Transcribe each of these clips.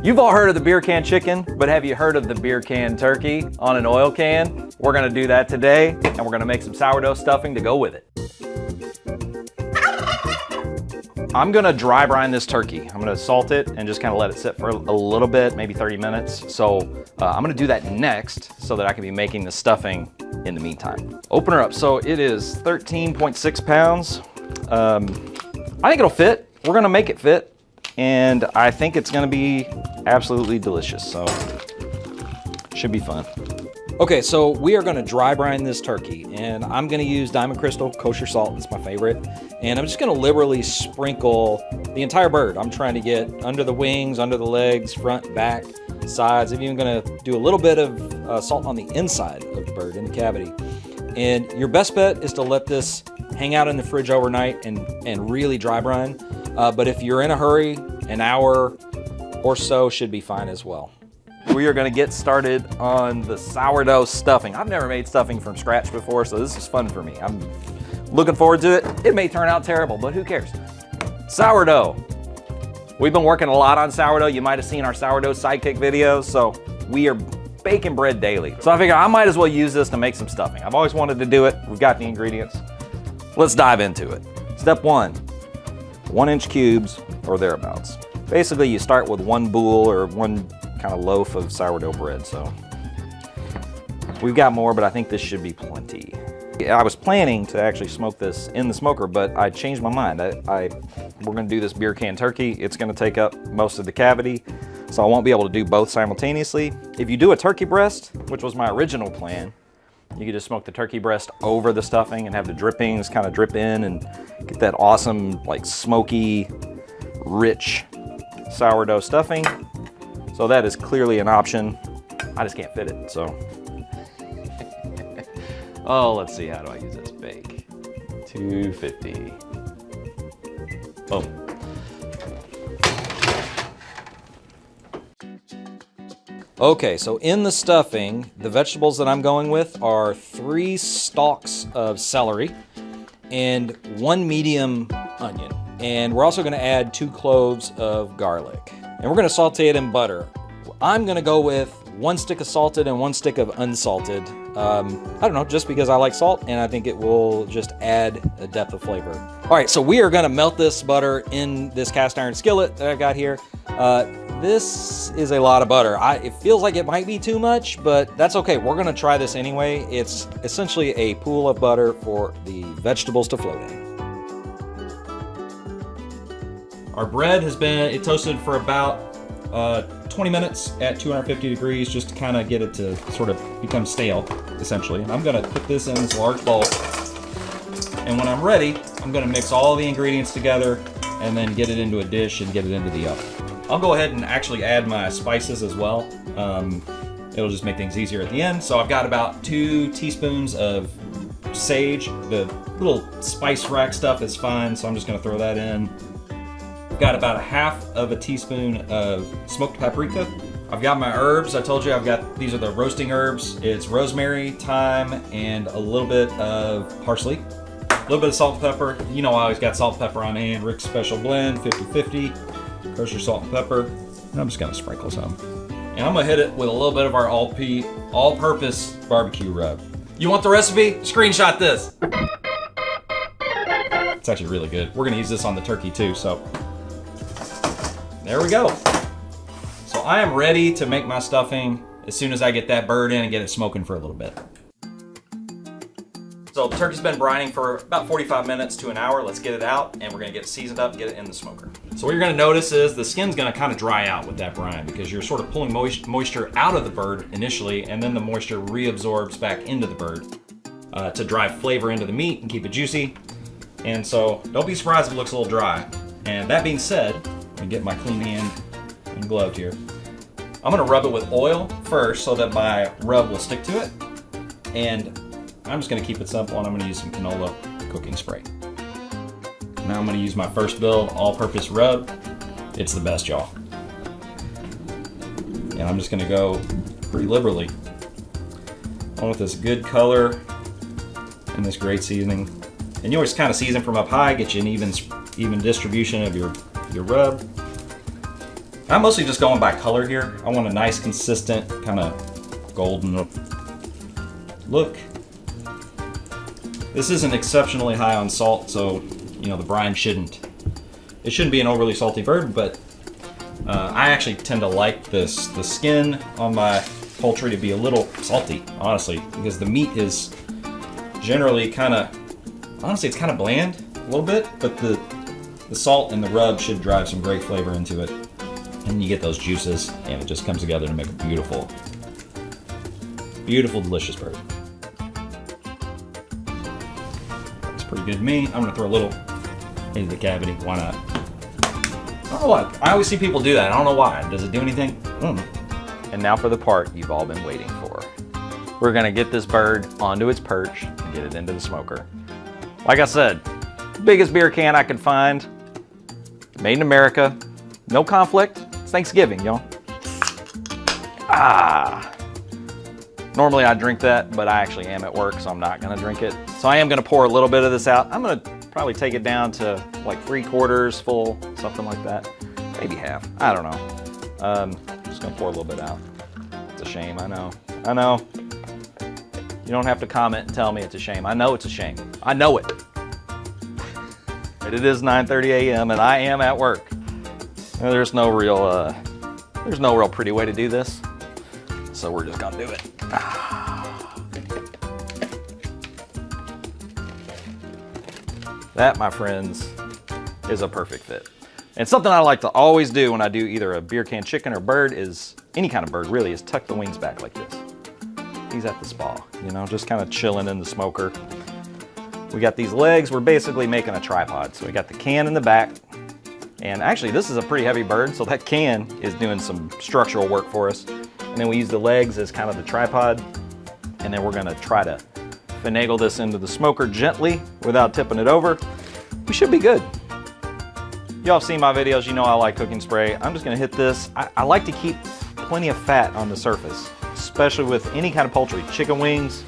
You've all heard of the beer can chicken, but have you heard of the beer can turkey on an oil can? We're gonna do that today, and we're gonna make some sourdough stuffing to go with it. I'm gonna dry brine this turkey. I'm gonna salt it and just kind of let it sit for a little bit, maybe 30 minutes. So I'm gonna do that next so that I can be making the stuffing in the meantime. Open her up. So it is 13.6 pounds. I think it'll fit. We're gonna make it fit. And I think it's gonna be absolutely delicious. So should be fun. Okay, so we are gonna dry brine this turkey, and I'm gonna use Diamond Crystal kosher salt. It's my favorite. And I'm just gonna liberally sprinkle the entire bird. I'm trying to get under the wings, under the legs, front, back, sides. I'm even gonna do a little bit of salt on the inside of the bird, in the cavity. And your best bet is to let this hang out in the fridge overnight and really dry brine. But if you're in a hurry, an hour or so should be fine as well. We are gonna get started on the sourdough stuffing. I've never made stuffing from scratch before, so this is fun for me. I'm looking forward to it. It may turn out terrible, but who cares? Sourdough. We've been working a lot on sourdough. You might have seen our sourdough sidekick videos, so we are baking bread daily. So I figure I might as well use this to make some stuffing. I've always wanted to do it. We've got the ingredients. Let's dive into it. Step one, 1-inch cubes or thereabouts. Basically, you start with one boule or one kind of loaf of sourdough bread. So we've got more, but I think this should be plenty. I was planning to actually smoke this in the smoker, but I changed my mind. We're gonna do this beer can turkey. It's gonna take up most of the cavity, so I won't be able to do both simultaneously. If you do a turkey breast, which was my original plan, you could just smoke the turkey breast over the stuffing and have the drippings kind of drip in and get that awesome, like smoky, rich sourdough stuffing. So that is clearly an option. I just can't fit it, so. Oh, let's see, how do I use this? Bake. 250. Boom. Okay, so in the stuffing, the vegetables that I'm going with are 3 stalks of celery and 1 medium onion. And we're also gonna add 2 cloves of garlic. And we're gonna saute it in butter. I'm gonna go with 1 stick of salted and 1 stick of unsalted. I don't know, just because I like salt and I think it will just add a depth of flavor. All right, so we are gonna melt this butter in this cast iron skillet that I've got here. This is a lot of butter. It feels like it might be too much, but that's okay. We're gonna try this anyway. It's essentially a pool of butter for the vegetables to float in. Our bread has been toasted for about 20 minutes at 250 degrees just to kind of get it to sort of become stale, essentially. And I'm gonna put this in this large bowl. And when I'm ready, I'm gonna mix all the ingredients together and then get it into a dish and get it into the oven. I'll go ahead and actually add my spices as well. It'll just make things easier at the end. So I've got about 2 teaspoons of sage. The little spice rack stuff is fine, so I'm just gonna throw that in. I've got about 1/2 teaspoon of smoked paprika. I've got my herbs. I told you these are the roasting herbs. It's rosemary, thyme, and a little bit of parsley. A little bit of salt and pepper. You know I always got salt and pepper on hand. Rick's Special Blend, 50/50. Kosher salt and pepper. And I'm just gonna sprinkle some. And I'm gonna hit it with a little bit of our all-purpose barbecue rub. You want the recipe? Screenshot this. It's actually really good. We're gonna use this on the turkey too, so. There we go. So I am ready to make my stuffing as soon as I get that bird in and get it smoking for a little bit. So the turkey's been brining for about 45 minutes to an hour. Let's get it out and we're gonna get it seasoned up, get it in the smoker. So what you're gonna notice is the skin's gonna kind of dry out with that brine because you're sort of pulling moisture out of the bird initially, and then the moisture reabsorbs back into the bird to drive flavor into the meat and keep it juicy. And so don't be surprised if it looks a little dry. And that being said, and get my clean hand and gloved here. I'm gonna rub it with oil first so that my rub will stick to it. And I'm just gonna keep it simple and I'm gonna use some canola cooking spray. Now I'm gonna use my FirstBuild all-purpose rub. It's the best, y'all. And I'm just gonna go pretty liberally. On with this good color and this great seasoning. And you always kind of season from up high, get you an even distribution of your rub. I'm mostly just going by color here. I want a nice, consistent, kind of golden look. This isn't exceptionally high on salt, so you know the brine shouldn't be an overly salty bird, but I actually tend to like the skin on my poultry to be a little salty, honestly, because the meat is generally it's kind of bland a little bit, but the salt and the rub should drive some great flavor into it. And you get those juices, and it just comes together to make a beautiful, beautiful, delicious bird. That's pretty good to me. I'm gonna throw a little into the cavity. Why not? I don't know what. I always see people do that. I don't know why. Does it do anything? I don't know. And now for the part you've all been waiting for. We're gonna get this bird onto its perch and get it into the smoker. Like I said, biggest beer can I could find. Made in America. No conflict. It's Thanksgiving, y'all. Normally I drink that, but I actually am at work, so I'm not gonna drink it. So I am gonna pour a little bit of this out. I'm gonna probably take it down to like 3/4 full, something like that. Maybe half, I don't know. Just gonna pour a little bit out. It's a shame, I know. I know. You don't have to comment and tell me it's a shame. I know it's a shame. I know it. But it is 9:30 a.m. and I am at work. There's no real pretty way to do this, so we're just gonna do it. That, my friends, is a perfect fit. And something I like to always do when I do either a beer can chicken or bird is, any kind of bird really, is tuck the wings back like this. He's at the spa, you know, just kind of chilling in the smoker. We got these legs, we're basically making a tripod. So we got the can in the back. And actually, this is a pretty heavy bird, so that can is doing some structural work for us. And then we use the legs as kind of the tripod. And then we're gonna try to finagle this into the smoker gently without tipping it over. We should be good. Y'all have seen my videos, you know I like cooking spray. I'm just gonna hit this. I like to keep plenty of fat on the surface, especially with any kind of poultry. Chicken wings,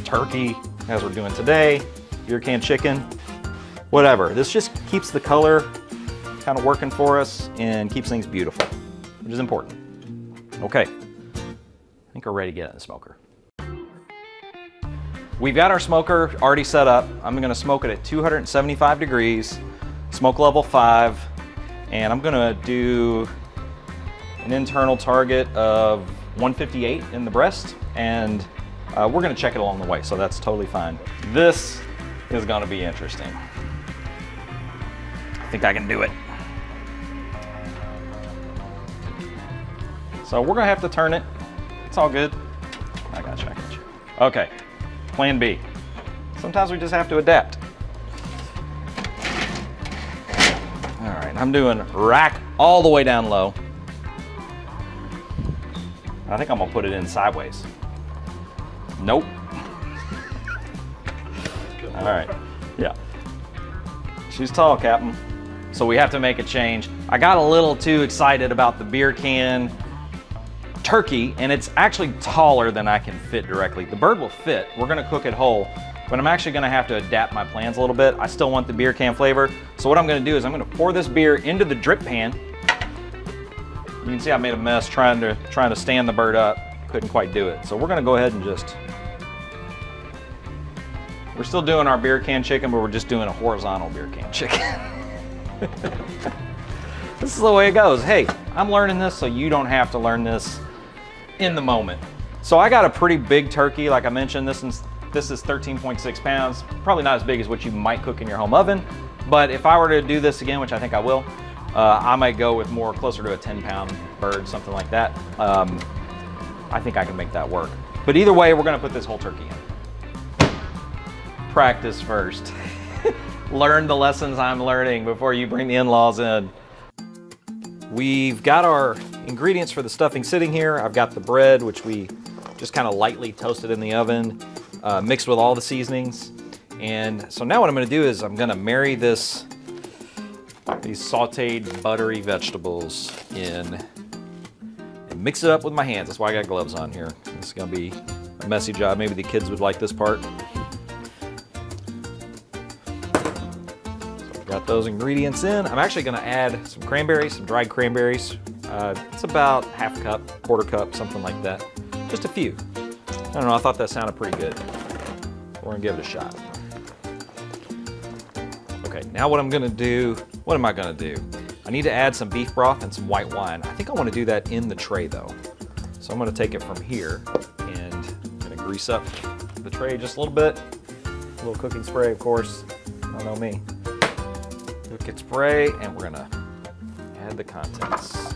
turkey, as we're doing today, beer can chicken, whatever. This just keeps the color kind of working for us and keeps things beautiful, which is important. Okay, I think we're ready to get it in the smoker. We've got our smoker already set up. I'm gonna smoke it at 275 degrees, smoke level 5, and I'm gonna do an internal target of 158 in the breast, and we're gonna check it along the way, so that's totally fine. This is gonna be interesting. I think I can do it. So we're gonna have to turn it. It's all good. I got you. Okay, plan B. Sometimes we just have to adapt. All right, I'm doing rack all the way down low. I think I'm gonna put it in sideways. Nope. All right, yeah. She's tall, Captain. So we have to make a change. I got a little too excited about the beer can turkey, and it's actually taller than I can fit directly. The bird will fit, we're gonna cook it whole, but I'm actually gonna have to adapt my plans a little bit. I still want the beer can flavor. So what I'm gonna do is I'm gonna pour this beer into the drip pan. You can see I made a mess trying to stand the bird up. Couldn't quite do it. So we're gonna go ahead and we're still doing our beer can chicken, but we're just doing a horizontal beer can chicken. This is the way it goes. Hey, I'm learning this so you don't have to learn this in the moment. So I got a pretty big turkey. Like I mentioned, this is 13.6 pounds. Probably not as big as what you might cook in your home oven. But if I were to do this again, which I think I will, I might go with more closer to a 10-pound bird, something like that. I think I can make that work. But either way, we're gonna put this whole turkey in. Practice first. Learn the lessons I'm learning before you bring the in-laws in. We've got our ingredients for the stuffing sitting here. I've got the bread, which we just kind of lightly toasted in the oven, mixed with all the seasonings. And so now what I'm gonna do is I'm gonna marry these sauteed buttery vegetables in and mix it up with my hands. That's why I got gloves on here. This is gonna be a messy job. Maybe the kids would like this part. So Got those ingredients in. I'm actually gonna add some cranberries, some dried cranberries. It's about half a cup, quarter cup, something like that. Just a few. I don't know, I thought that sounded pretty good. We're gonna give it a shot. Okay, now what I'm gonna do, what am I gonna do? I need to add some beef broth and some white wine. I think I wanna do that in the tray though. So I'm gonna take it from here and I'm gonna grease up the tray just a little bit. A little cooking spray, of course. I know me. Cooking spray, and we're gonna add the contents.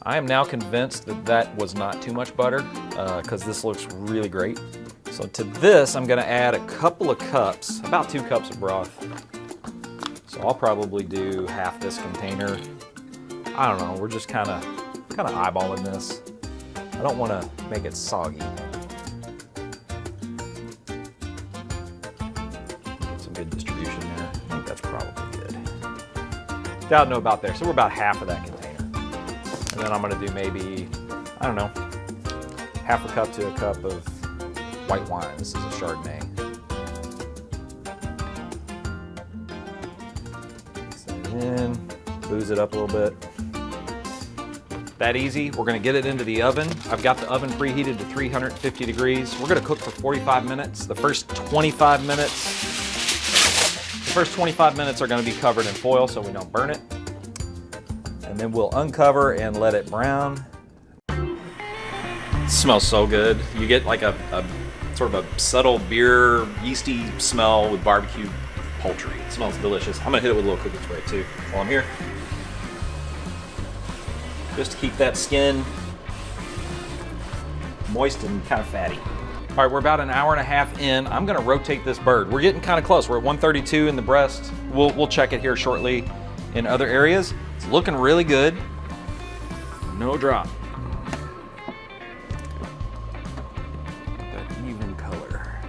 I am now convinced that that was not too much butter because this looks really great. So to this, I'm gonna add a couple of cups, about 2 cups of broth. So I'll probably do half this container. I don't know, we're just kind of eyeballing this. I don't want to make it soggy. Get some good distribution there. I think that's probably good. Don't know about there. So we're about half of that container. And then I'm going to do maybe, I don't know, half a cup to a cup of white wine. This is a Chardonnay. Mix that in, booze it up a little bit. That easy. We're gonna get it into the oven. I've got the oven preheated to 350 degrees. We're gonna cook for 45 minutes. The first 25 minutes are gonna be covered in foil so we don't burn it. And then we'll uncover and let it brown. It smells so good. You get like a sort of a subtle beer, yeasty smell with barbecue poultry. It smells delicious. I'm gonna hit it with a little cooking spray too while I'm here. Just to keep that skin moist and kind of fatty. All right, we're about an hour and a half in. I'm gonna rotate this bird. We're getting kind of close. We're at 132 in the breast. We'll check it here shortly in other areas. It's looking really good. No drop. That even color.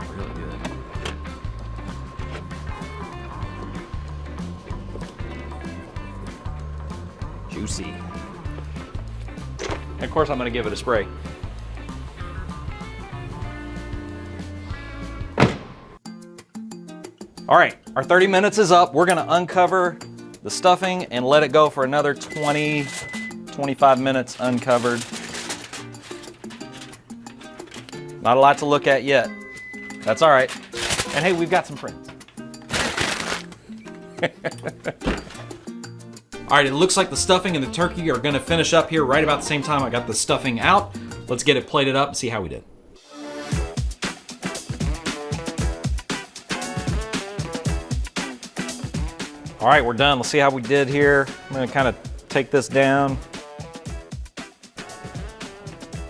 Really good. Juicy. And of course I'm gonna give it a spray. All right, our 30 minutes is up. We're gonna uncover the stuffing and let it go for another 20, 25 minutes uncovered. Not a lot to look at yet. That's all right. And hey, we've got some friends. All right, it looks like the stuffing and the turkey are gonna finish up here right about the same time I got the stuffing out. Let's get it plated up and see how we did. All right, we're done. Let's see how we did here. I'm gonna kind of take this down.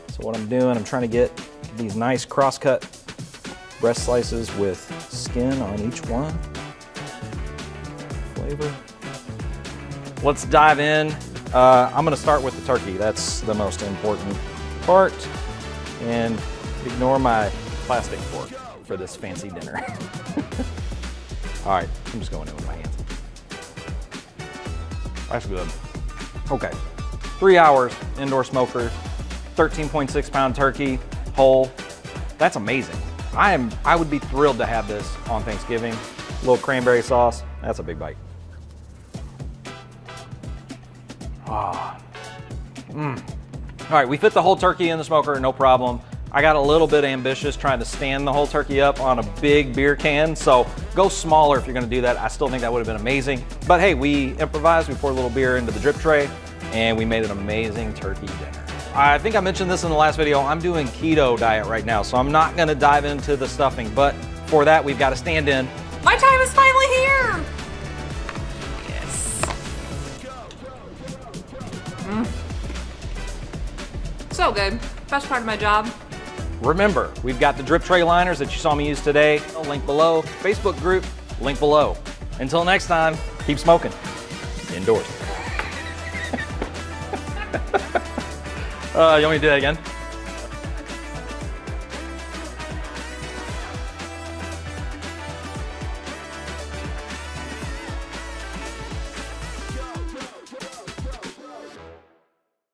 So what I'm doing, I'm trying to get these nice cross-cut breast slices with skin on each one. Flavor. Let's dive in. I'm gonna start with the turkey. That's the most important part. And ignore my plastic fork for this fancy dinner. All right, I'm just going in with my hands. That's good. Okay, 3 hours, indoor smoker, 13.6 pound turkey, whole. That's amazing. I would be thrilled to have this on Thanksgiving. A little cranberry sauce, that's a big bite. Ah. All right, we fit the whole turkey in the smoker, no problem. I got a little bit ambitious trying to stand the whole turkey up on a big beer can, so go smaller if you're gonna do that. I still think that would have been amazing. But hey, we improvised, we poured a little beer into the drip tray, and we made an amazing turkey dinner. I think I mentioned this in the last video, I'm doing keto diet right now, so I'm not gonna dive into the stuffing, but for that, we've got a stand-in. My time is finally here! Yes. So good. Best part of my job. Remember, we've got the drip tray liners that you saw me use today, link below, Facebook group, link below. Until next time, keep smoking, indoors. You want me to do that again?